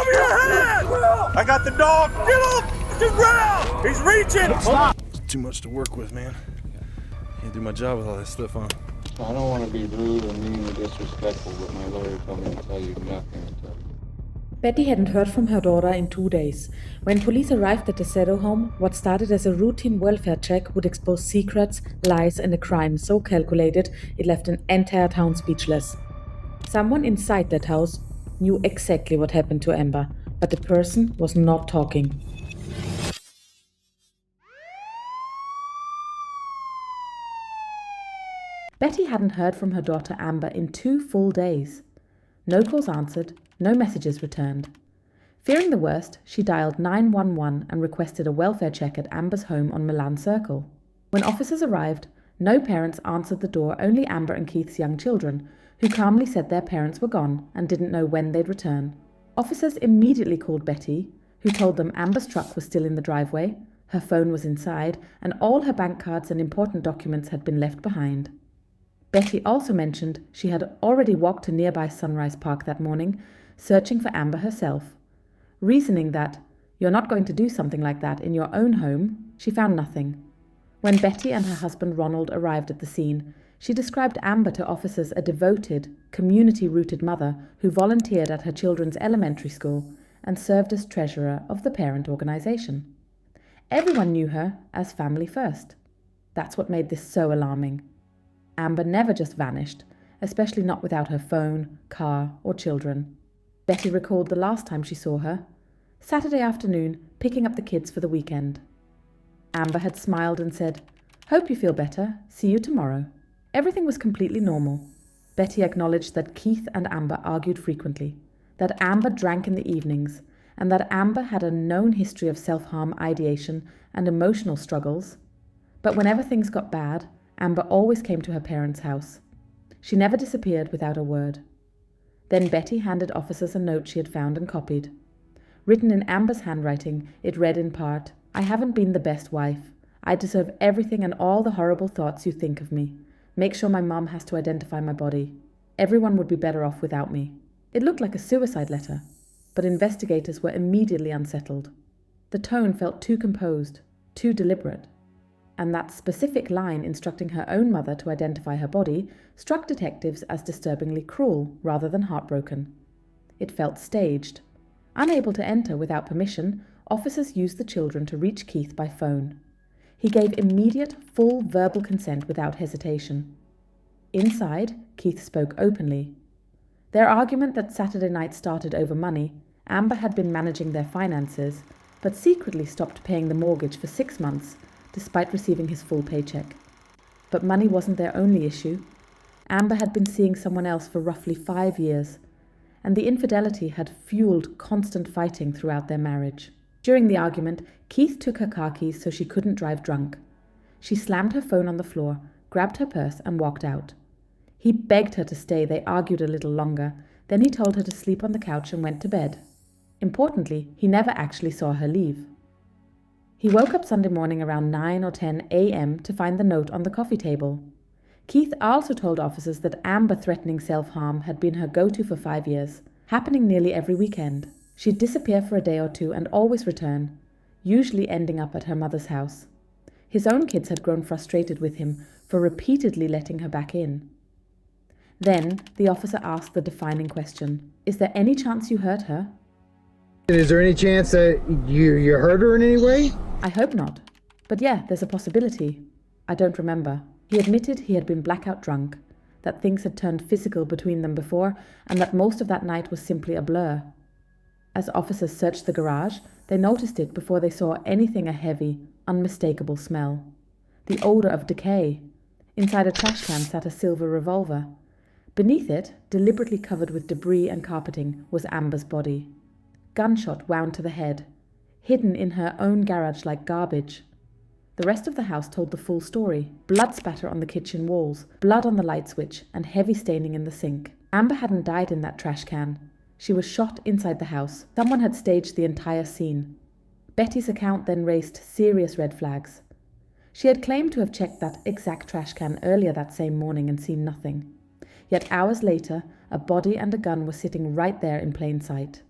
Over your head! I got the dog! Get off the ground! He's reaching! Stop! It's too much to work with, man. Can't do my job with all that stuff on. I don't want to be rude or mean or disrespectful, but my lawyer told me to tell you nothing until... Betty hadn't heard from her daughter in 2 days. When police arrived at the Zotto home, what started as a routine welfare check would expose secrets, lies, and a crime so calculated it left an entire town speechless. Someone inside that house knew exactly what happened to Amber, but the person was not talking. Betty hadn't heard from her daughter Amber in 2 full days. No calls answered, no messages returned. Fearing the worst, she dialed 911 and requested a welfare check at Amber's home on Milan Circle. When officers arrived, no parents answered the door, only Amber and Keith's young children, who calmly said their parents were gone and didn't know when they'd return. Officers immediately called Betty, who told them Amber's truck was still in the driveway, her phone was inside, and all her bank cards and important documents had been left behind. Betty also mentioned she had already walked to nearby Sunrise Park that morning, searching for Amber herself. Reasoning that you're not going to do something like that in your own home, she found nothing. When Betty and her husband Ronald arrived at the scene, she described Amber to officers a devoted, community-rooted mother who volunteered at her children's elementary school and served as treasurer of the parent organization. Everyone knew her as family first. That's what made this so alarming. Amber never just vanished, especially not without her phone, car, or children. Betty recalled the last time she saw her, Saturday afternoon, picking up the kids for the weekend. Amber had smiled and said, "Hope you feel better. See you tomorrow." Everything was completely normal. Betty acknowledged that Keith and Amber argued frequently, that Amber drank in the evenings, and that Amber had a known history of self-harm ideation and emotional struggles. But whenever things got bad, Amber always came to her parents' house. She never disappeared without a word. Then Betty handed officers a note she had found and copied. Written in Amber's handwriting, it read in part, "I haven't been the best wife. I deserve everything and all the horrible thoughts you think of me. Make sure my mom has to identify my body. Everyone would be better off without me." It looked like a suicide letter, but investigators were immediately unsettled. The tone felt too composed, too deliberate. And that specific line instructing her own mother to identify her body struck detectives as disturbingly cruel rather than heartbroken. It felt staged. Unable to enter without permission, officers used the children to reach Keith by phone. He gave immediate, full verbal consent without hesitation. Inside, Keith spoke openly. Their argument that Saturday night started over money, Amber had been managing their finances, but secretly stopped paying the mortgage for 6 months, despite receiving his full paycheck. But money wasn't their only issue. Amber had been seeing someone else for roughly 5 years, and the infidelity had fueled constant fighting throughout their marriage. During the argument, Keith took her car keys so she couldn't drive drunk. She slammed her phone on the floor, grabbed her purse, and walked out. He begged her to stay. They argued a little longer. Then he told her to sleep on the couch and went to bed. Importantly, he never actually saw her leave. He woke up Sunday morning around 9 or 10 a.m. to find the note on the coffee table. Keith also told officers that Amber threatening self-harm had been her go-to for 5 years, happening nearly every weekend. She'd disappear for a day or two and always return, usually ending up at her mother's house. His own kids had grown frustrated with him for repeatedly letting her back in. Then the officer asked the defining question, "Is there any chance you hurt her?" Is there any chance that you hurt her in any way? "I hope not. But yeah, there's a possibility. I don't remember." He admitted he had been blackout drunk, that things had turned physical between them before, and that most of that night was simply a blur. As officers searched the garage, they noticed it before they saw anything a heavy, unmistakable smell. The odor of decay. Inside a trash can sat a silver revolver. Beneath it, deliberately covered with debris and carpeting, was Amber's body. Gunshot wound to the head, hidden in her own garage like garbage. The rest of the house told the full story. Blood spatter on the kitchen walls, blood on the light switch, and heavy staining in the sink. Amber hadn't died in that trash can. She was shot inside the house. Someone had staged the entire scene. Betty's account then raised serious red flags. She had claimed to have checked that exact trash can earlier that same morning and seen nothing. Yet hours later, a body and a gun were sitting right there in plain sight.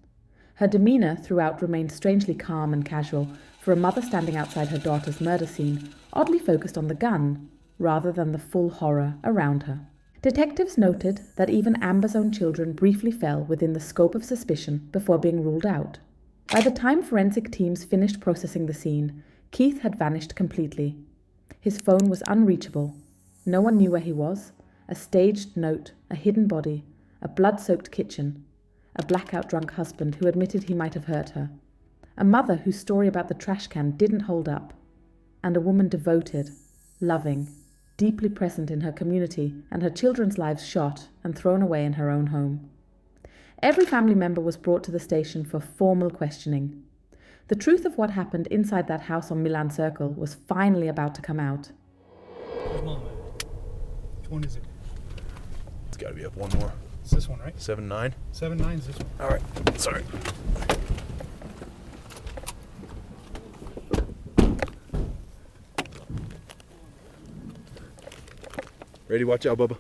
Her demeanour throughout remained strangely calm and casual for a mother standing outside her daughter's murder scene, oddly focused on the gun, rather than the full horror around her. Detectives noted that even Amber's own children briefly fell within the scope of suspicion before being ruled out. By the time forensic teams finished processing the scene, Keith had vanished completely. His phone was unreachable. No one knew where he was. A staged note, a hidden body, a blood-soaked kitchen, a blackout drunk husband who admitted he might have hurt her, a mother whose story about the trash can didn't hold up, and a woman devoted, loving, deeply present in her community and her children's lives shot and thrown away in her own home. Every family member was brought to the station for formal questioning. The truth of what happened inside that house on Milan Circle was finally about to come out. Where's Mom at? Which one is it? It's got to be up one more. It's this one, right? 7-9. 7-9's this one. All right. Sorry. Ready? Watch out, Bubba.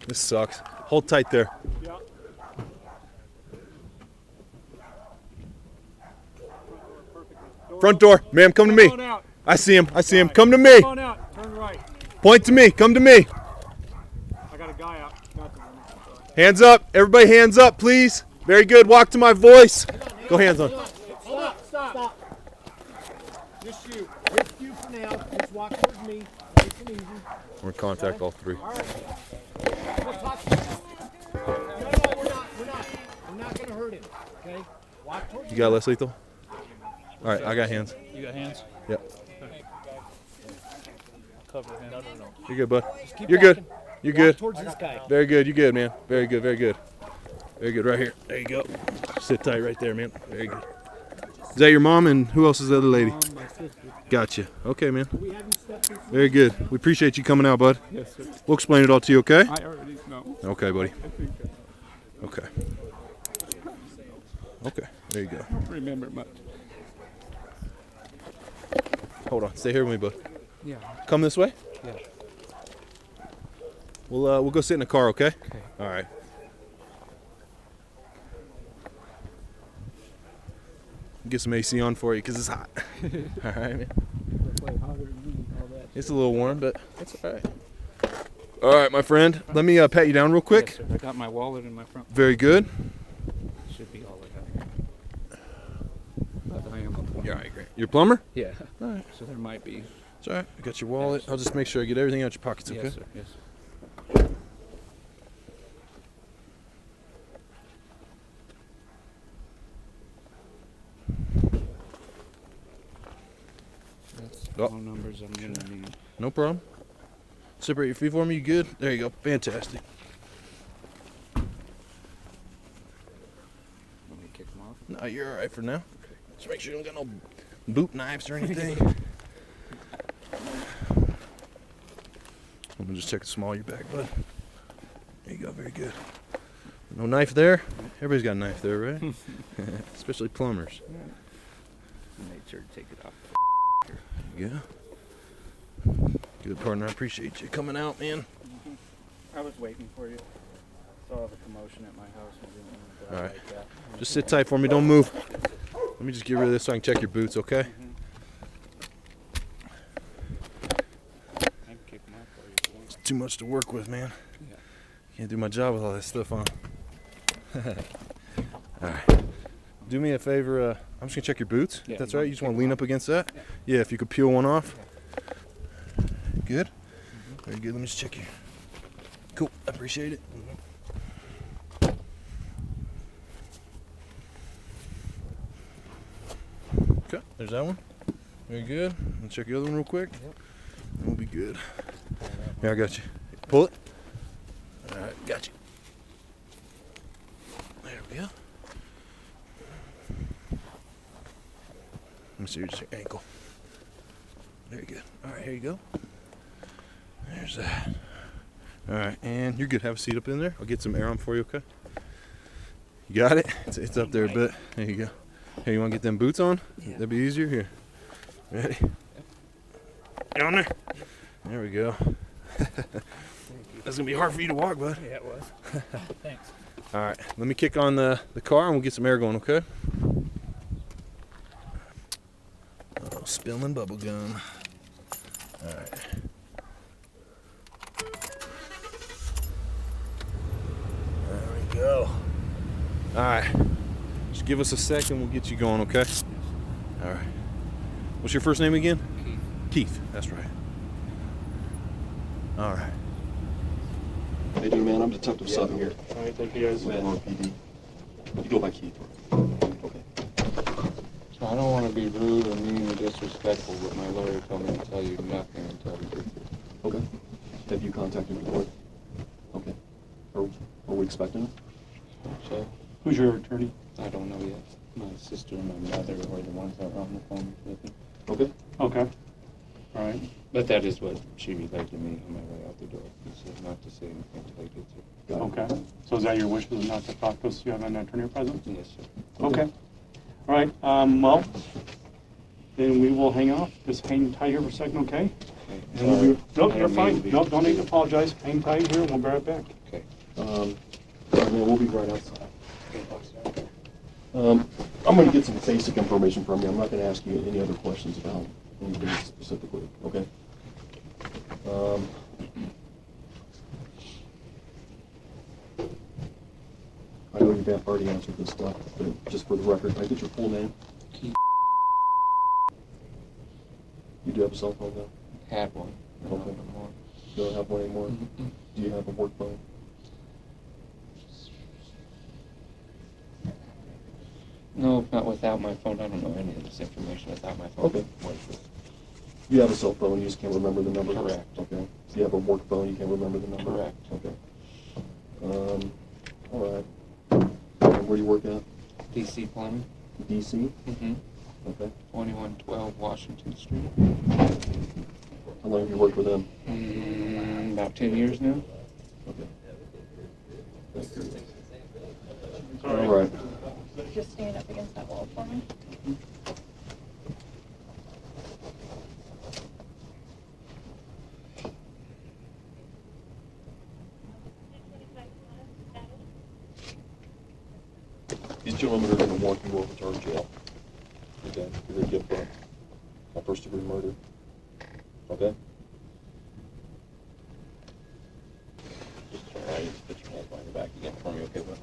This sucks. Hold tight there. Yeah. Front door. Ma'am, come to me. Come on out. I see him. I see him. Come to me. Come on out. Turn right. Point to me. Come to me. I got a guy out. Not the one. Hands up. Everybody hands up, please. Very good. Walk to my voice. Go hands on. Stop. Just you. Just you for now. Just walk towards me. Nice and easy. We're in contact, all three. All right. We'll talk to you. No, we're not. We're not going to hurt him. Okay? Walk towards You got less lethal? All right, I got hands. You got hands? Yep. Cover him. No. You're good, bud. keep You're good. walking. You're Walk good. towards this guy. Very good. You're good, man. Very good. Very good. Very good. Right here. There you go. Sit tight right there, man. Very good. Is that your mom, and who else is the other lady? My sister. Gotcha. Okay, man. We haven't stepped this. Very good. We appreciate you coming out, bud. Yes, sir. We'll explain it all to you, okay? I already know. Okay, buddy. I think Okay. Okay. There you go. I don't remember much. Hold on. Stay here with me, bud. Yeah. Come this way. Yeah. We'll go sit in the car, okay? Okay. All right. Get some AC on for you because it's hot. All right, man. It's a little warm, but it's all right. All right, my friend. Let me pat you down real quick. Yes, sir. I got my wallet in my front. Very good. Should be all I got. But I am a plumber. Yeah, all right, great. You're a plumber? Yeah. All right. So there might be. It's all right. I got your wallet. I'll just make sure I get everything out your pockets, okay? Yes, sir. Yes. That's Oh. all numbers I'm gonna need. No problem. Separate your feet for me. You good? There you go. Fantastic. Let me kick them off. No, you're all right for now. Just make sure you don't got no boot knives or anything. I'm gonna just check the small of your back, bud. There you go. Very good. No knife there. Everybody's got a knife there, right? Especially plumbers. Make sure to take it off. Yeah. Good partner. I appreciate you coming out, man. I was waiting for you. Saw the commotion at my house. And didn't want to go All right. like that. Just sit tight for me. Don't move. Let me just get rid of this so I can check your boots, okay? I can kick them off for you if you want. It's too much to work with, man. Yeah. Can't do my job with all that stuff on. All right. Do me a favor. I'm just gonna check your boots. Yeah, If that's you right. want You just me want to to lean kick up against that. Yeah. If you could peel one off. Good. Very good. Let me just check you. Cool. I appreciate it. Okay. There's that one. Very good. Let's check the other one real quick. And we'll be good. Yeah, I got you. Pull it. All right. Got you. There we go. Let me see your ankle. Very good. All right, here you go. There's that. All right, and you're good. Have a seat up in there. I'll get some air on for you, okay? You got it? It's up there a bit. There you go. Hey, you want to get them boots on? Yeah. That'd be easier here. Ready? Down there. There we go. That's gonna be hard for you to walk, bud. Yeah, it was. Thanks. All right, let me kick on the car and we'll get some air going, okay? Oh, spilling bubble gum. All right. There we go. All right. Just give us a second, we'll get you going, okay? All right. What's your first name again? Keith, that's right. All right. Hey, dude, man, I'm Detective Sutton here. All right, thank you guys. With PD. You go by Keith. Okay. So I don't want to be rude or mean or disrespectful, but my lawyer told me to tell you nothing until you do. Okay. Have you contacted the court? Okay. Are we expecting it? So, Who's your attorney? I don't know yet. My sister and my mother were the ones that were on the phone with me. Okay. Okay. All right. But that is what she relayed to me on my way out the door. She said not to say anything until I get there. Got it. Okay. So is that your wish, is not to talk to us? You have an attorney present? Yes, sir. Okay. All right. Well, then we will hang out. Just hang tight here for a second, okay? Okay. And we'll be, Sorry. nope, you're fine. Nope, don't need to apologize. Hang tight here and we'll be right back. Okay. All right, man, we'll be right outside. I'm going to get some basic information from you. I'm not going to ask you any other questions about anything specifically, okay? I know you've already answered this stuff, but just for the record, can I get your full name? Keith. You do have a cell phone now? Had one. I don't Okay. have one more. You don't have one anymore? Mm-mm. Do you have a work phone? No, not without my phone. I don't know any of this information without my phone. Okay. You have a cell phone, you just can't remember the number? Correct. Okay. So you have a work phone, you can't remember the number? Correct. Okay. All right. And where do you work at? DC Plumbing. DC? Mm-hmm. Okay. 2112 Washington Street. How long have you worked with them? About 10 years now. Okay. Thank you. All right. Just stand up against that wall for me. These gentlemen are going to walk you over to our jail. Okay? You're going to get booked. A first-degree murder. Okay? Just try to put your hands behind your back again for me, okay, bud?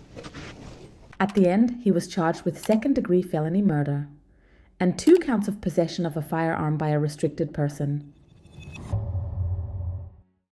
At the end, he was charged with second-degree felony murder and 2 counts of possession of a firearm by a restricted person.